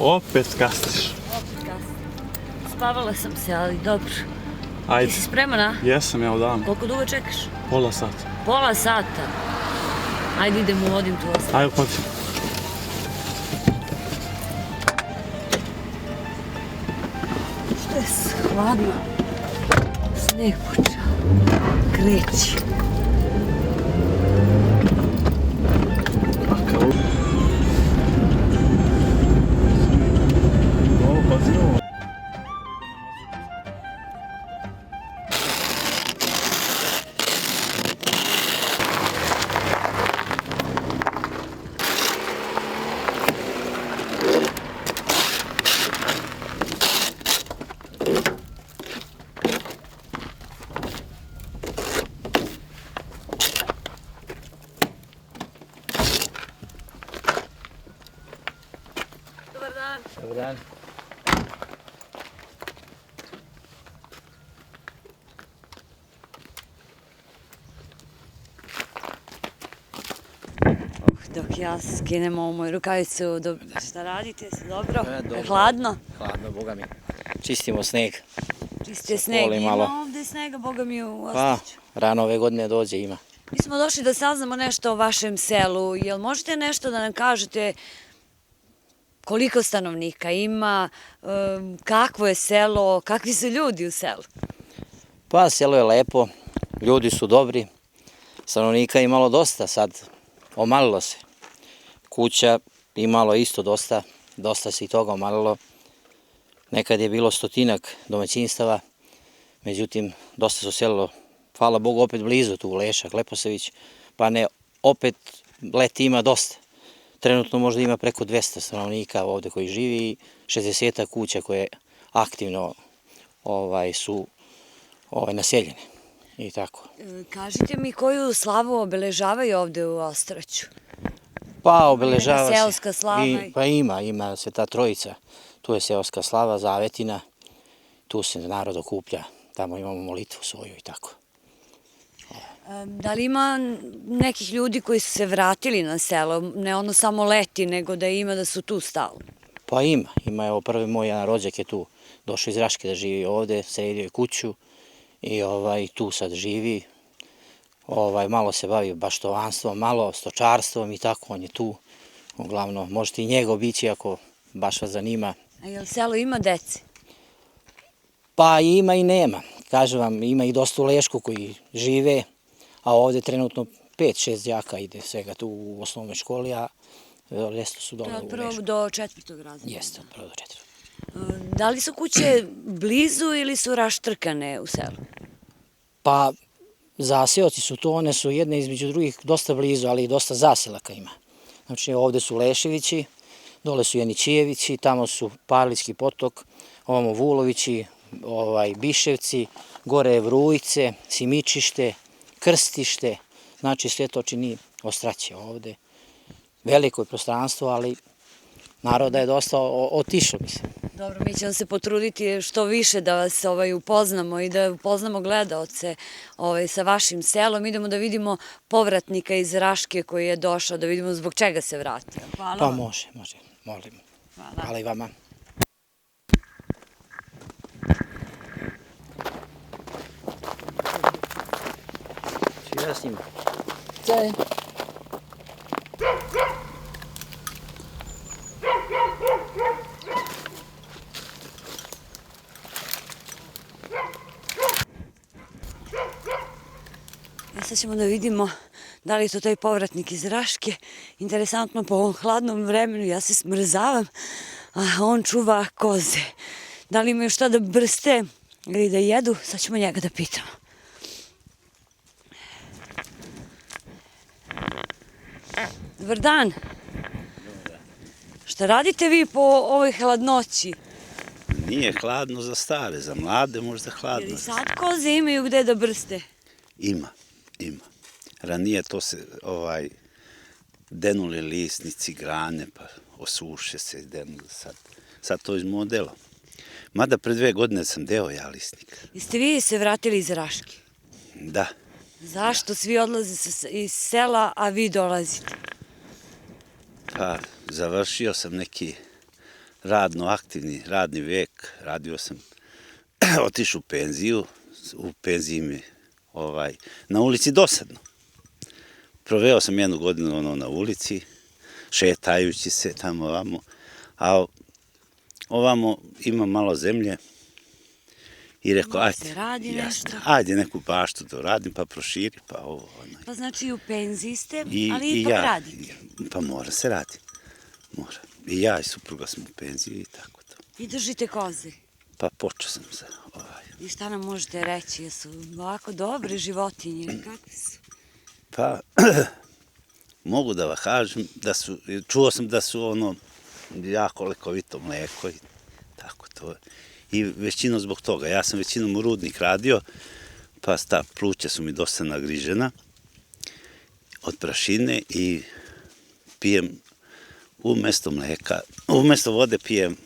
Opet kasniš. Opet kasno. Spavala sam se, ali dobro. Ajde. Ti si spreman, a? Jesam, evo dam. Koliko dugo čekaš? Pola sata. Pola sata. Ajde idem, uvodim tu ostalo. Ajde, hodi. Što je hladno? Sneg počeo. Kreći. Dobar dan. Dobar dan. Dok ja skinem ovu moju rukavicu, šta radite? Se dobro? Dobro. Hladno? Hladno, boga mi. Čistimo sneg. Čiste sneg. Poli malo. Ima ovde snega, boga mi u Pa, Ostojiću. rano ove godine dođe, ima. Mi smo došli da saznamo nešto o vašem selu. Jel možete nešto da nam kažete koliko stanovnika ima, kakvo je selo, kakvi su ljudi u selu? Pa, selo je lepo, ljudi su dobri, stanovnika imalo dosta, sad omalilo se. Kuća imalo isto dosta se i toga omalilo. Nekad je bilo 100-ak domaćinstava, međutim, dosta se uselilo. Hvala Bogu, opet blizu tu, Lešak, Leposavić, pa ne, opet leti ima dosta. Trenutno možda ima preko 200 stanovnika ovde koji živi i 60 kuća koje aktivno su naseljene i tako. Kažite mi koju slavu obeležavaju ovde u Ostraću? Pa obeležava se. Seoska slava? Pa ima se ta trojica. Tu je seoska slava, zavetina, tu se narod okuplja, tamo imamo molitvu svoju i tako. Da li ima nekih ljudi koji su se vratili na selo, ne ono samo leti, nego da ima da su tu stalno? Pa ima, evo prvi moj jedan rođak je tu, došao iz Raške da živi ovde, sredio je kuću i tu sad živi, malo se bavi baštovanstvom, malo stočarstvom i tako, on je tu, uglavnom možete i njega obići ako baš vas zanima. A jel selo ima dece? Pa ima i nema, kažem vam, ima i dosta u Lešku koji žive, a ovde trenutno 5-6 đaka ide svega tu u osnovnoj školi, a resto su dole u Lešku. Od 1. do 4. razreda? Jeste, od 1. do 4. Da li su kuće blizu ili su raštrkane u selu? Pa zaseoci su to, one su jedne između drugih dosta blizu, ali i dosta zaselaka ima. Znači ovde su Leševići, dole su Janićijevići, tamo su Parlićki potok, ovamo Vulovići, Biševci, gore je Vrujice, Simičište, Krstište, znači sve to čini Ostraće ovde. Veliko je prostranstvo, ali naroda je dosta otišlo, mislim. Dobro, mi ćemo se potruditi što više da vas upoznamo i da upoznamo gledaoce sa vašim selom. Idemo da vidimo povratnika iz Raške koji je došao, da vidimo zbog čega se vratio. Hvala Pa vam. može, molim. Hvala i vama. Ja s njim. Sad ćemo da vidimo da li je to taj povratnik iz Raške. Interesantno, po ovom hladnom vremenu ja se smrzavam, a on čuva koze. Da li imaju šta da brste ili da jedu, sad ćemo njega da pitamo. Dobar dan. Šta radite vi po ovoj hladnoći? Nije hladno za stare, za mlade možda hladno. Jer i sad koze imaju gde da brste? Ima. Ranije to se denuli lisnici, grane, pa osuše se i denuli sad to iz modela. Mada pre 2 godine sam deo ja lisnika. Jeste vi se vratili iz Raške? Da. Zašto svi odlaze iz sela, a vi dolazite? Pa završio sam neki radno aktivni, radni vek, radio sam, otišao u penziju, u penziji mi na ulici dosadno. Proveo sam 1 godinu na ulici, šetajući se tamo ovamo, a ovamo ima malo zemlje i rekao, ajde neku baštu da radim, pa proširi, pa ovo. Pa znači u penziji ste, ali i ipak ja, radite. Pa mora se radi, mora. I ja i supruga smo u penziji i tako to. I držite koze. Pa počeo sam se. I šta nam možete reći, jesu ovako dobre životinje ili kakve su? Pa, mogu da vam kažem da su, čuo sam da su jako lekovito mleko i tako to. I većinom zbog toga. Ja sam većinom u rudnik radio, pa ta pluća su mi dosta nagrižena od prašine i pijem umesto mleka, umesto vode pijem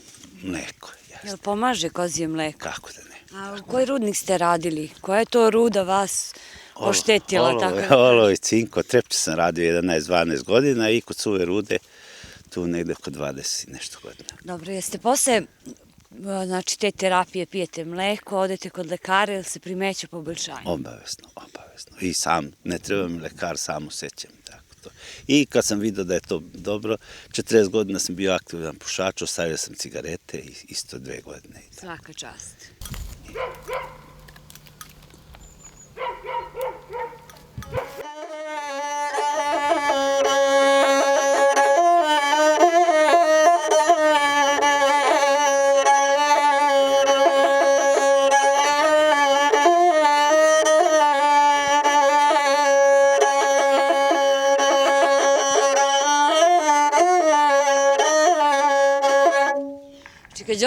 mleko. Jel pomaže kozije mleko? Kako da ne. A u koji rudnik ste radili? Koja je to ruda vas oštetila? Olovo i cinko, Trepče sam radio 11-12 godina i kod Suve rude tu negde oko 20 i nešto godina. Dobro, jeste posle znači te terapije pijete mleko, odete kod lekara ili se primeće poboljšanje? Obavezno. I sam, ne treba mi lekar, sam osjećam. I kad sam vidio da je to dobro, 40 godina sam bio aktivan pušač, ostavio sam cigarete i isto 2 godine. Svaka čast.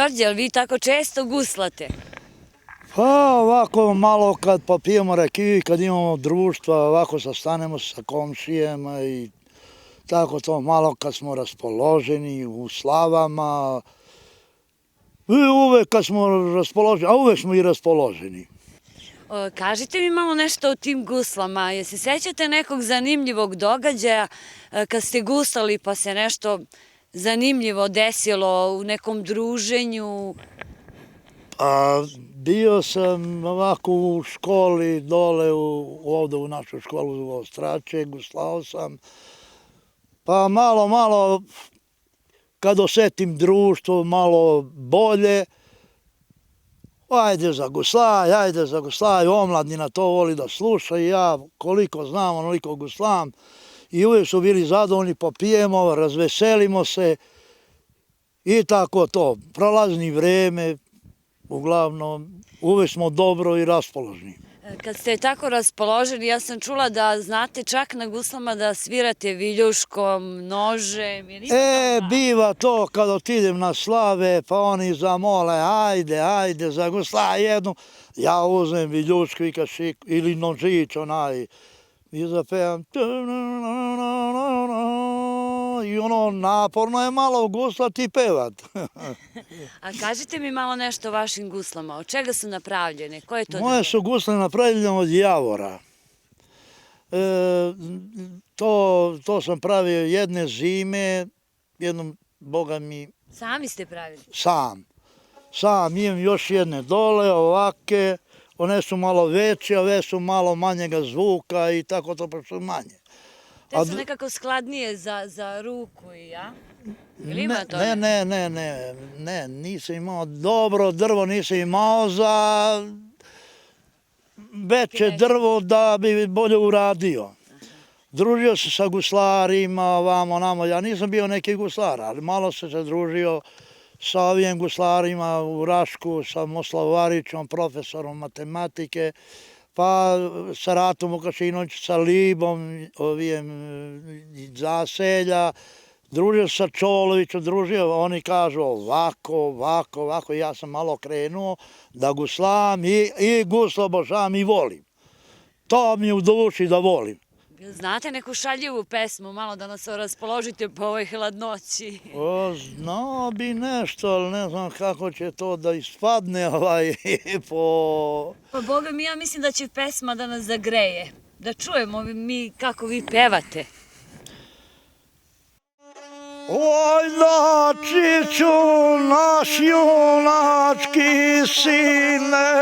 Đorđe, jel vi tako često guslate? Pa ovako malo kad popijemo rakiju i kad imamo društva, ovako sastanemo sa komšijama i tako to malo kad smo raspoloženi u slavama. I uvek kad smo raspoloženi, a uvek smo i raspoloženi. Kažite mi malo nešto o tim guslama. Jel se sećate nekog zanimljivog događaja kad ste guslali pa se nešto zanimljivo desilo u nekom druženju? Bio sam ovako u školi dole, ovde u našu školu u Ostrače, guslao sam. Pa malo, kad osetim društvo malo bolje, ajde zaguslaj, omladina to voli da sluša i ja koliko znam, onoliko guslam. I uvijek su bili zadovoljni, popijemo, razveselimo se i tako to. Prolazni vreme, uglavnom, uvijek smo dobro i raspoloženi. Kad ste tako raspoloženi, ja sam čula da znate čak na guslama da svirate viljuškom, nožem. Biva to kad otidem na slave, pa oni zamole, ajde, zaguslaj jednu. Ja uzmem viljušku ili nožić onaj. I zapevam i naporno je malo guslati i pevat. A kažite mi malo nešto o vašim guslama. Od čega su napravljene? Moje su gusle napravljene od javora. To sam pravio jedne zime, jednom, boga mi... Sami ste pravili? Sam, imam još jedne dole, ovake. One su malo veće, ove su malo manjega zvuka i tako to, pa su manje. Te su nekako skladnije za ruku i ja? Ili ima to? Ne, nisam imao dobro drvo, nisam imao za veće drvo da bi bolje uradio. Družio se sa guslarima, ovamo, namo, ja nisam bio neki guslar, ali malo se družio sa ovim guslarima u Rašku, sa Moslavarićom, profesorom matematike, pa sa Ratom Vukašinovićem, sa Libom, ovim iz Zaselja, družio sa Čolovićem, oni kažu ovako, ja sam malo krenuo da guslam i guslo obožavam i volim. To mi je u duši da volim. Znate neku šaljivu pesmu, malo da nas raspoložite po ovoj hladnoći? Znao bi nešto, ali ne znam kako će to da ispadne po... Pa boga mi, ja mislim da će pesma da nas zagreje, da čujemo mi kako vi pevate. Oj, Dačiću, naš junački sine,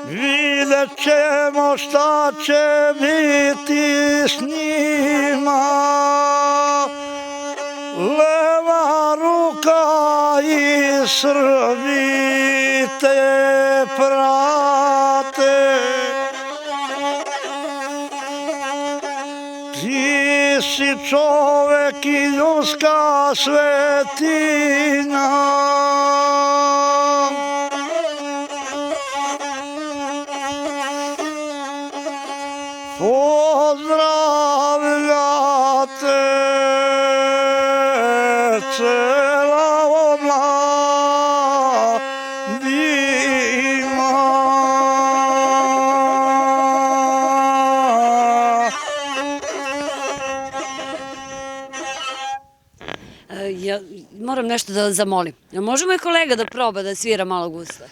vidjet ćemo šta će biti s njima. Leva ruka i Srbi te prate. Ti si čovek i ljudska svetinja. Pozdravljate cela omladina. Ja moram nešto da vas zamolim. Možemo i kolega da proba da svira malo gusle?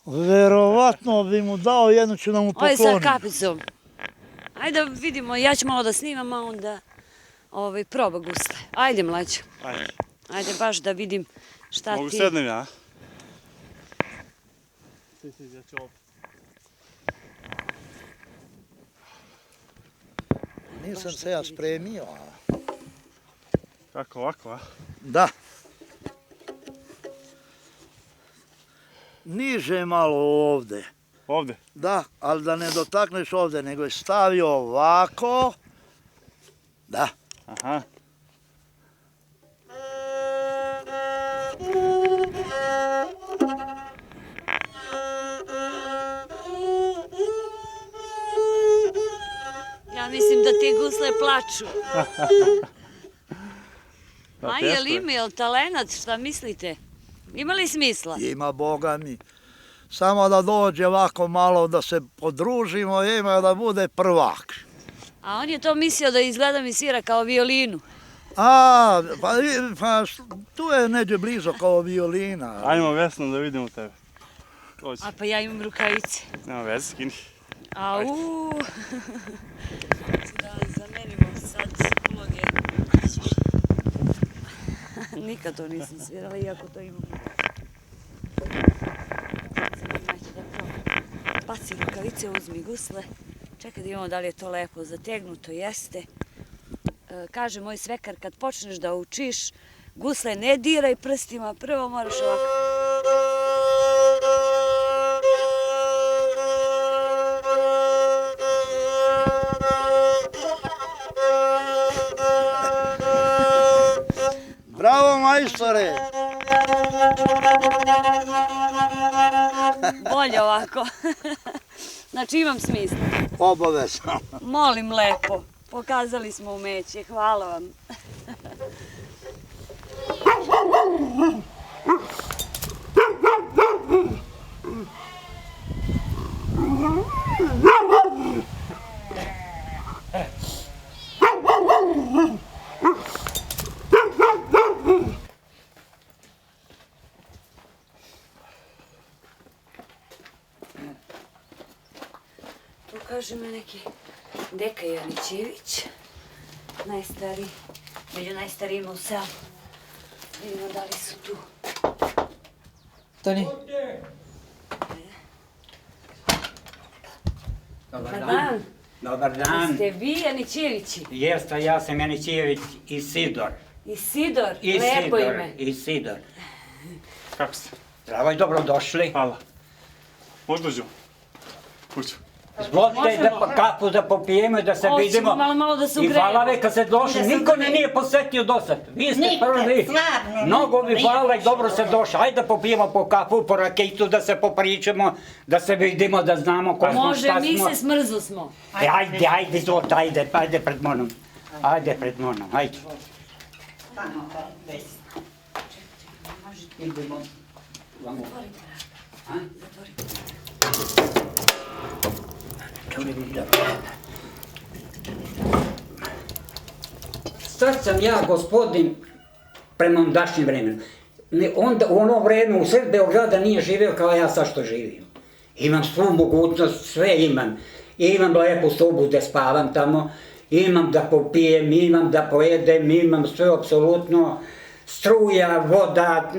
Verovatno bi mu dao, jednu ću da mu Ovo je sa poklonim. kapicom. Ajde da vidimo, ja ću malo da snimam, a onda proba gusle. Ajde, mlađo. Ajde. Ajde baš da vidim šta Mogu ti... sednem ja? Nisam se ja spremio. Kako ovako, a? Da. Niže malo ovde. Ovde? Da, ali da ne dotakneš ovde, nego je stavio ovako. Da. Aha. Ja mislim da ti gusle plaču. A je li ima, je li talenat, šta mislite? Ima li smisla? Ima, Boga mi. Samo da dođe ovako malo da se podružimo, ima da bude prvak. A on je to mislio da izgleda mi svira kao violinu. A, pa tu je neđe blizu kao violina. Ajmo Vesno da vidimo tebe. Dođi. A pa ja imam rukavice. Nema veze, skini. Au. Da zamenimo sad uloge. Nikad to nisam svirala, iako to imam. Baci rukavice, uzmi gusle. Čekaj da imamo da li je to lepo zategnuto, jeste. Kaže moj svekar, kad počneš da učiš, gusle ne diraj prstima, prvo moraš ovako. Bravo, majstore! Bolje ovako. Znači imam smisla. Obavezno. Molim lepo, pokazali smo umeće, hvala vam. Tu kaže me neki Deka Janićević, najstariji, među najstarijima u selu. Vidimo da li su tu. Toni. Dobar dan. Dobar dan. Ste vi Janićevići? Jeste, ja sam Janićević Isidor. Isidor, lepo ime. Isidor. Kako ste? Zdravo i dobrodošli. Hvala. Možda dođu? Kuću. Izvolite da kapu da popijemo i da se Hoćemo vidimo. malo da se I ugrejemo. hvala ve kad ste došli. Da se Niko me ugrejemo. nije posetio do sad. Vi ste Nikad, prvi. stvarno, Mnogo vi niko hvala i nije dobro ste došli. Ajde da popijemo po kafu, po rakitu, da se popričamo, da se vidimo, da znamo ko smo, Može, šta mi smo. se smrzu smo. Ajde, izvolite, ajde pred mnom. Ajde pred mnom, ajde. Idemo. Vamo. Sad sam ja gospodin prema ondašnjem vremenu. Onda u ono vreme u sred Beograda nije živeo kao ja sad što živim. Imam svu mogućnost, sve imam. I imam lepu sobu gde spavam tamo. Imam da popijem, imam da pojedem, imam sve apsolutno. Struja, voda,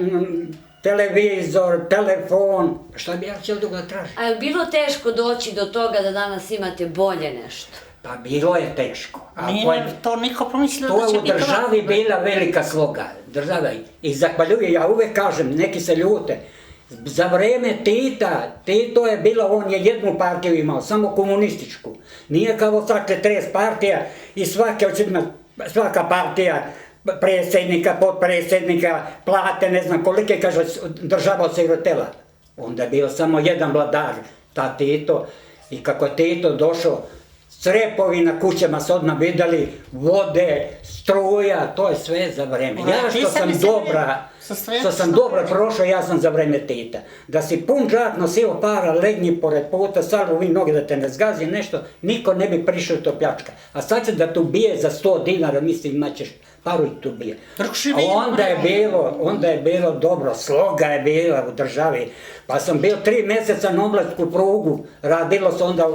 televizor, telefon. Šta bi ja htio da ga tražim? A je li bilo teško doći do toga da danas imate bolje nešto? Pa bilo je teško. A Nije to niko pomislio da to će je u biti državi ovako. bila velika sloga. Država i zahvaljuje, ja uvek kažem, neki se ljute. Za vreme Tita, Tito je bilo, on je jednu partiju imao, samo komunističku. Nije kao sad 40 partija i svaka partija predsjednika, potpredsjednika, plate, ne znam kolike, kaže, država osirotela. Onda je bio samo jedan vladar, ta Tito, i kako je Tito došao, crepovi na kućama se odmah videli, vode, struja, to je sve za vreme. Ja što sam dobra prošao, ja sam za vreme Tita. Da si pun džak nosio para, legni pored puta, salvovi noge da te ne zgazi nešto, niko ne bi prišao to pljačka. A sad će da tu bije za 100 dinara, mislim imaćeš paru i tu bije. A onda je bilo dobro, sloga je bila u državi. Pa sam bio 3 meseca na omladsku prugu, radilo se onda,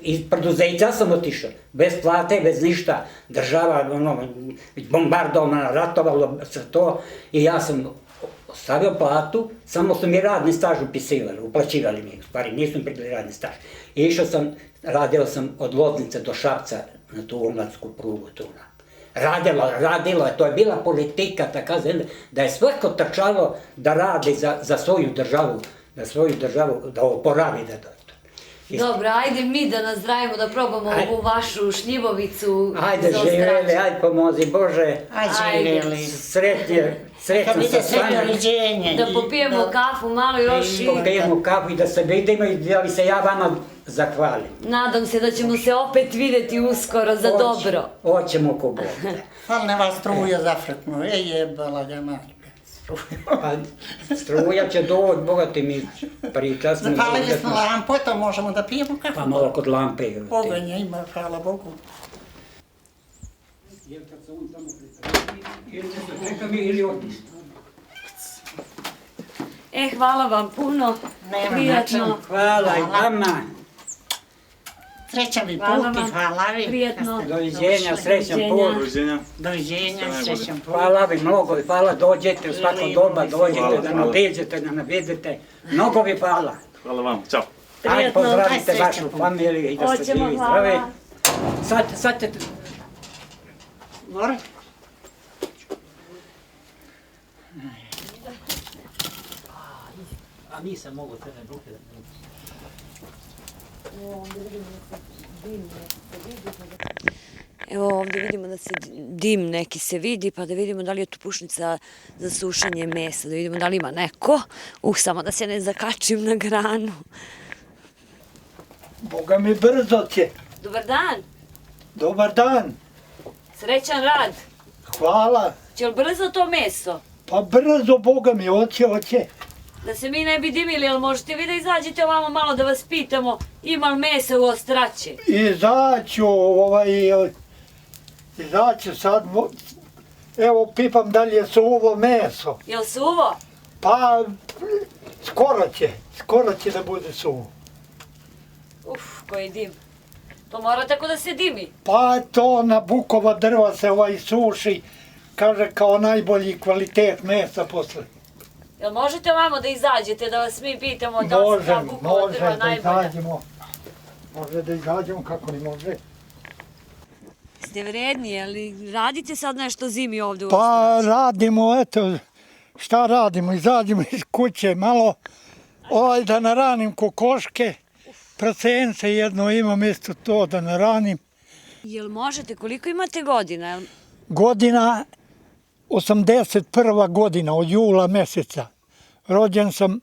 iz preduzeća sam otišao, bez plate, bez ništa, država, bombardovana, ratovalo se to i ja sam stavio platu, samo su mi radni staž upisivali, uplaćivali mi, u stvari nisu mi prikli radni staž. I išao sam, radio sam od Loznice do Šapca na tu omladsku prugu tu. Radilo je, to je bila politika taka zemlja, da je svako trčalo da radi za svoju državu, da oporavi. Dobro, ajde mi da nazdravimo, da probamo ovu vašu šljivovicu. Ajde, živjeli, ajde pomozi Bože. Ajde, živjeli. Sretno sa svima. Da popijemo kafu malo još i... Popijemo kafu i da se vidimo i da li se ja vama zahvalim. Nadam se da ćemo se opet vidjeti uskoro za dobro. Hoćemo ko Bog. Fal ne vas struja zafrknu, jebala ga majka. Pa struja će doći, bogati mi priča. Zapalili smo lampu, to možemo da pijemo kafu. Pa malo kod lampe. Ogenja ima, hvala Bogu. Hvala vam puno, Nema prijatno. Hvala i vama. Srećan vi Hvala put i vam. hvala vi. Prijetno. Doviđenja, srećan put. Doviđenja. Doviđenja, srećan put. Hvala vi mnogo i hvala, dođete u svako doba, dođete da nam vidite, da nam vidite. Mnogo vi hvala. Hvala vam, čao. Ajde, Prijetno. pozdravite Aj, vašu srećan. familiju i da ste Hoćemo, živi i zdravi. hvala. Sad ćete... Gore? A nisam mogu tebe ruke da... Evo ovdje vidimo da se dim neki se vidi, pa da vidimo da li je tu pušnica za sušenje mesa, da vidimo da li ima neko. Samo da se ne zakačim na granu. Boga mi brzo će. Dobar dan, Dobar dan. srećan rad. Hvala. Će li brzo to meso? Pa brzo, Boga mi, hoće. Da se mi ne bi dimili, jel možete vi da izađete ovamo malo da vas pitamo ima li mesa u Ostraće? Izaću sad, evo pipam da li je suvo meso. Jel suvo? Pa, skoro će da bude suvo. Koji dim. To mora tako da se dimi. Pa to na bukova drva se suši, kaže kao najbolji kvalitet mesa posle. Jel možete ovamo da izađete da vas mi pitamo da li se ta bukova drva najbolja? Može da izađemo, kako ne može. Ste vredni, ali radite sad nešto zimi ovdje u Pa Ostraću? radimo, eto, šta radimo, izađemo iz kuće malo, da naranim kokoške, prasence jedno imam isto to da naranim. Jel možete, koliko imate godina? Godina, 81. godina, od jula meseca. Rođen sam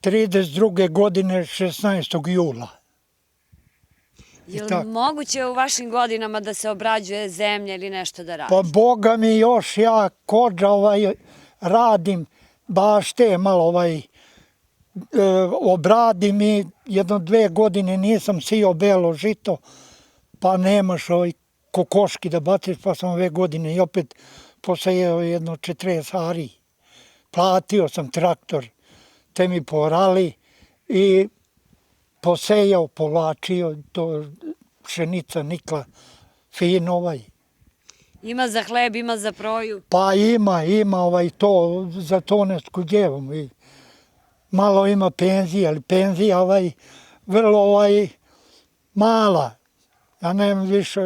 32. godine, 16. jula. Jel moguće u vašim godinama da se obrađuje zemlja ili nešto da radi? Pa Boga mi još ja kođa radim, baš te malo obradim i 1-2 godine nisam sijao belo žito, pa nemaš kokoški da baciš, pa sam ove godine i opet posejao jedno 40 ari. Platio sam traktor, te mi porali i posejao, povlačio, to pšenica nikla fin ovaj. Ima za hleb, ima za proju. Pa ima to, za to ne skuđevam. I malo ima penzija, ali penzija vrlo mala. Ja nemam više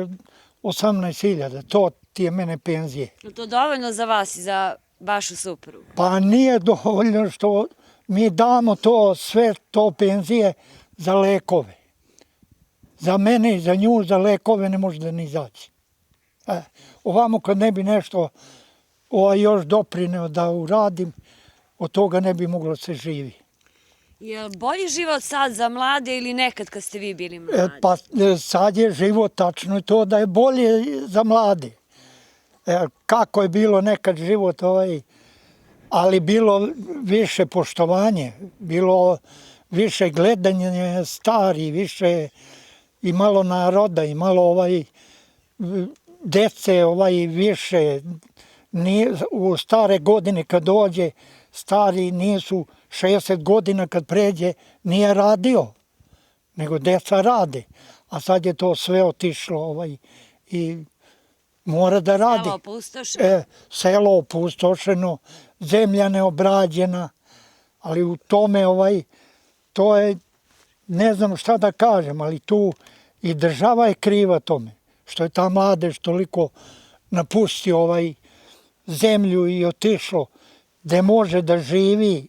18.000, to ti je mene penzije. Je to dovoljno za vas i za vašu suprugu? Pa nije dovoljno što mi damo to, sve to penzije za lekove. Za mene i za nju, za lekove ne može da ni izaći. Ovamo kad ne bi nešto još doprineo da uradim, od toga ne bi moglo se živi. Je li bolji život sad za mlade ili nekad kad ste vi bili mladi? Pa sad je život tačno i to da je bolje za mlade. Kako je bilo nekad život, ali bilo više poštovanje, bilo više gledanje stari, više i malo naroda i malo dece više. U stare godine kad dođe, stari nisu 60 godina kad pređe, nije radio, nego deca rade. A sad je to sve otišlo i mora da radi. Selo opustošeno. Selo opustošeno, zemlja neobrađena, ali u tome to je, ne znam šta da kažem, ali tu i država je kriva tome, što je ta mladež toliko napustio zemlju i otišlo gde može da živi.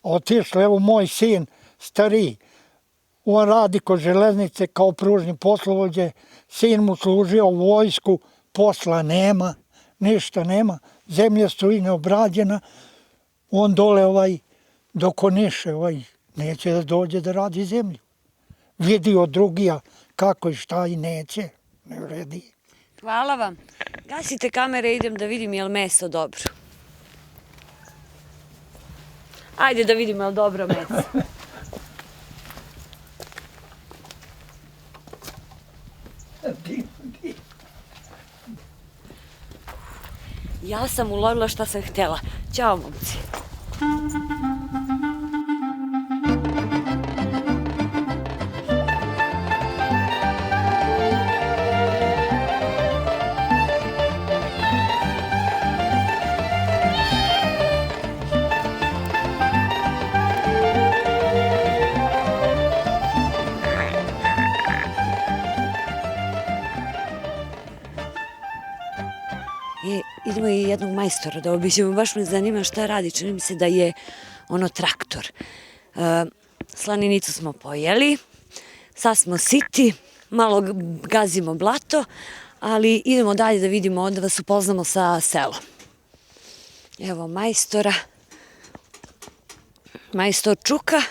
Otišlo, evo moj sin stariji, on radi kod železnice kao pružni poslovođe, sin mu služio u vojsku, posla nema, ništa nema, zemlja stoji neobrađena, on dole doko Niše, neće da dođe da radi zemlju. Vidi od drugija kako i šta i neće, ne vredi. Hvala vam. Gasite kamere, idem da vidim je li meso dobro. Ajde da vidimo je li dobro meso. Ja sam ulovila šta sam htjela. Ćao, momci. Idemo i jednog majstora da obiđemo, baš me zanima šta radi, čini mi se da je traktor. Slaninicu smo pojeli, sad smo siti, malo gazimo blato, ali idemo dalje da vidimo, da vas upoznamo sa selom. Evo majstora, majstor Čuka.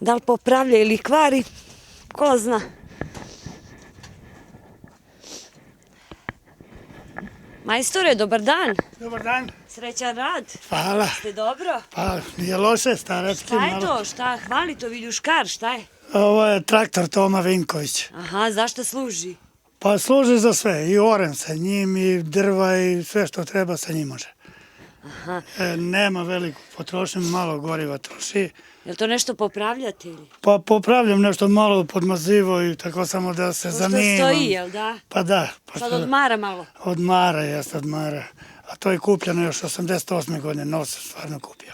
Da li popravlja ili kvari, ko zna. Majstore, dobar dan. Dobar dan. Srećan rad. Hvala. Ste dobro? Pa nije loše, starački. Šta je to? Šta? Hvali to Viljuškar, šta je? Ovo je traktor Toma Vinković. Aha, zašto služi? Pa služi za sve, i orem sa njim, i drva, i sve što treba sa njim može. Aha. Nema veliku potrošnju, malo goriva troši. Je li to nešto popravljate ili? Pa popravljam nešto malo podmazivo i tako samo da se zanimam. To što stoji, jel da? Pa da. Sad odmara malo. Odmara, jeste odmara. A to je kupljeno još 88. godine, nos sam stvarno kupio.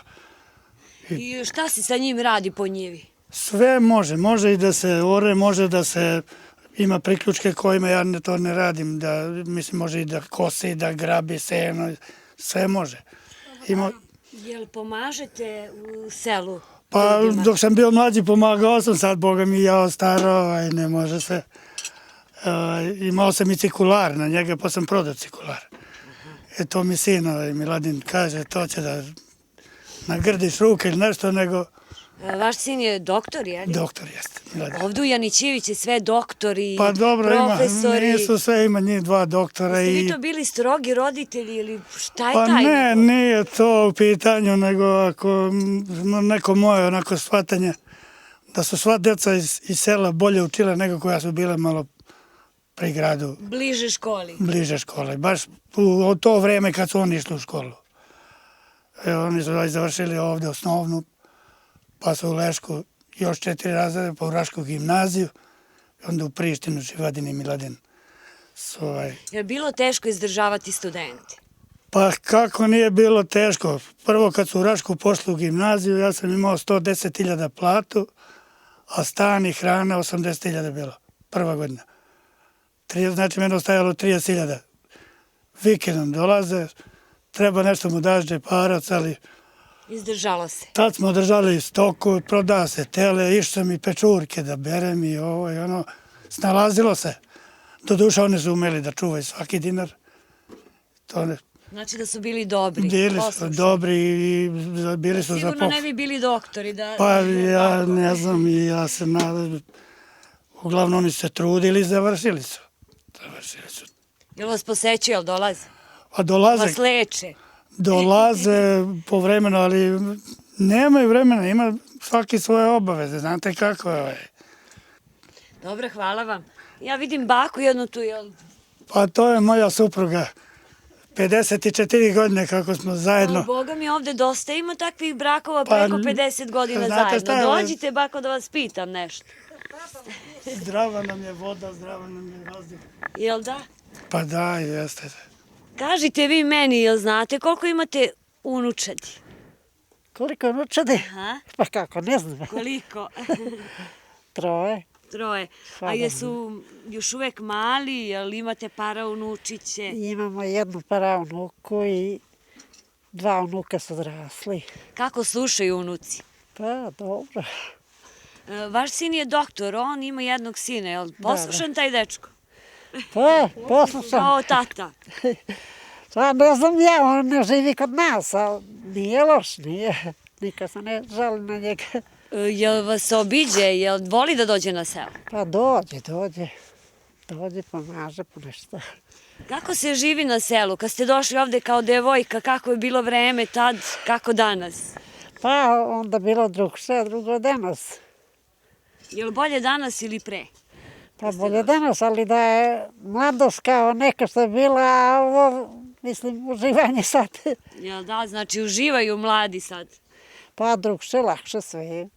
I šta se sa njim radi po njivi? Sve može, može i da se ore, može da se ima priključke kojima ja to ne radim, da mislim može i da kosi, da grabi seno, sve može. Jel pomažete u selu? Pa dok sam bio mlađi pomagao sam, sad Boga mi ja ostaro, ne može se. Imao sam i cikular na njega, pa sam prodao cikular. To mi sin Miladin kaže, to će da nagrdiš ruke ili nešto, nego... Vaš sin je doktor, je li? Doktor jeste, Miladin. Ovdje u Janićević je sve doktori, pa dobro, profesori. Nisu sve, ima njih 2 doktora. Jeste vi to bili strogi roditelji ili šta je pa taj? Ne, nije to u pitanju, nego ako neko moje onako shvatanje da su sva deca iz sela bolje učile nego koja su bile malo pri gradu. Bliže školi. Bliže škole, baš u to vreme kad su oni išli u školu. Oni su završili ovde osnovnu, pa su u Lešku još 4 razrede, pa u Rašku gimnaziju, i onda u Prištinu, Živadin i Miladin. Je bilo teško izdržavati studente? Pa kako nije bilo teško. Prvo kad su u Rašku pošli u gimnaziju, ja sam imao 110.000 platu, a stan i hrana 80.000 bilo. Prva godina. Znači meni ostajalo 30.000. Vikendom dolaze, treba nešto mu daš džeparac, ali... Izdržalo se. Tad smo držali stoku, proda se tele, išao sam i pečurke da berem i ovo i ono. Snalazilo se. Doduše oni su umeli da čuvaju svaki dinar. Znači da su bili dobri. Bili su dobri i bili su za Sigurno ne bi bili doktori. Pa ja ne znam i ja se nadam. Uglavnom oni se trudili i završili su. Jel vas posećaju, jel dolaze? A dolaze. Vas leče? Dolaze povremeno, ali nemaju vremena, ima svaki svoje obaveze, znate kako je. Dobro, hvala vam. Ja vidim baku jednu tu, jel? Pa to je moja supruga. 54 godine kako smo zajedno. Boga mi ovde dosta ima takvih brakova preko 50 godina zajedno. Dođite, bako, da vas pitam nešto. Zdrava nam je voda, zdrava nam je vazduh. Jel da? Pa da, jeste. Kažite vi meni, jel znate koliko imate unučadi? Koliko unučadi? Pa kako, ne znam. Koliko? 3. 3. A jesu još uvek mali, jel imate paraunučiće? Imamo 1 paraunuku i 2 unuka su odrasli. Kako slušaju unuci? Pa, dobro. Vaš sin je doktor, on ima 1 sina, jel poslušan taj dečko? Pa, poslušam. Kao tata. Pa, ne znam ja, on ne živi kod nas, ali nije loš, nije. Nikad se ne žali na njega. Jel vas obiđe, jel voli da dođe na selo? Pa dođe. Dođe, pomaže po nešto. Kako se živi na selu? Kad ste došli ovde kao devojka, kako je bilo vreme tad, kako danas? Pa onda bilo drugše, a drugo danas. Jel bolje danas ili pre? Pa bolje danas, ali da je mladost kao neka što je bila, a ovo, mislim, uživanje sad. Jel da, znači uživaju mladi sad? Pa drugše, lakše sve.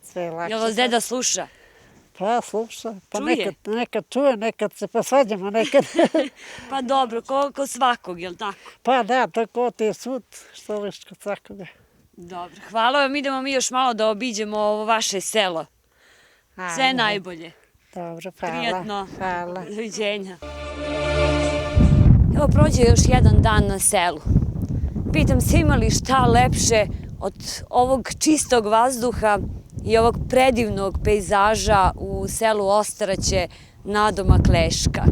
Sve lakše. Jel vas deda sluša? Pa sluša. Pa čuje? Nekad čuje, nekad se posvađamo, nekad. Pa dobro, ko svakog, jel tako? Pa da, tako ti je sud, što liš kod svakoga. Dobro, hvala vam, idemo mi još malo da obiđemo ovo vaše selo. Sve najbolje. Dobro, hvala. Prijatno. Hvala. Doviđenja. Evo prođe još jedan dan na selu. Pitam se ima li šta lepše od ovog čistog vazduha i ovog predivnog pejzaža u selu Ostaraće nadomak Leška.